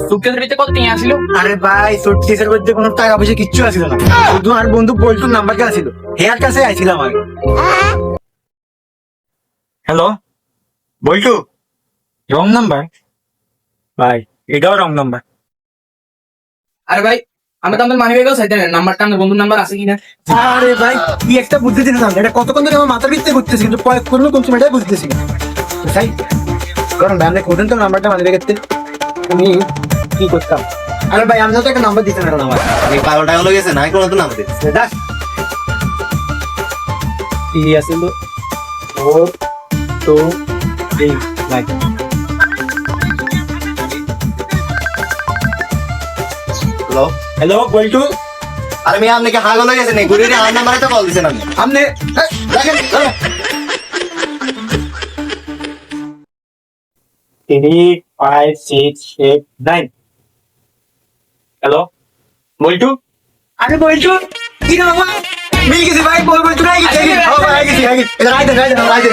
সুটকেসের ভিতরে কত টিয়া আসিল? আরে ভাই সুটকেসের মধ্যে কোনো টাকা পয়সা কিচ্ছু আসিল না, শুধু আর বন্ধু বল্টুর নাম্বারটা আসিল, হেয়ার কাছে আইছিলাম আমি। হ্যালো বল্টু, রং নাম্বার? ভাই এটাও রং নাম্বার। আরে ভাই, আমি তো আমাদের মানি ব্যাগেও চাইতে না নাম্বারটা, আমার বন্ধুর নাম্বার আছে কিনা। আরে ভাই কি একটা বুদ্ধি দিতেছিলাম, এটা কতক্ষণ ধরে আমার মাথার ভিতরে ঘুরতেছি, কিন্তু প্রয়োগ করবো কোন সময়টাই বুঝতেছি না। তাই কারণ ভাই আপনি খোঁজেন তো নাম্বারটা মানি ব্যাগের থেকে, আমি কি করতাম? আরে ভাই আমি তো একটা নাম্বার দিতে না আমার, এই পাগল টাগল হয়ে গেছে, নাই কোনো তো নাম দিচ্ছে। দাস কি আসিল ও তো এই ভাই। হ্যালো, হ্যালো বল্টু, আরে মেয়ে আপনি কি হাগল হয়ে গেছে নাকি? ঘুরে আমার নাম্বারে তো কল দিছেন আপনি। আপনি দেখেন 3 5 6 8 9। হ্যালো বল্টু, আরে বল্টু কি না বাবা মিল গেছে ভাই, বল্টু নাই গেছে, আগে গেছি এটা রাইট রাইট রাইট।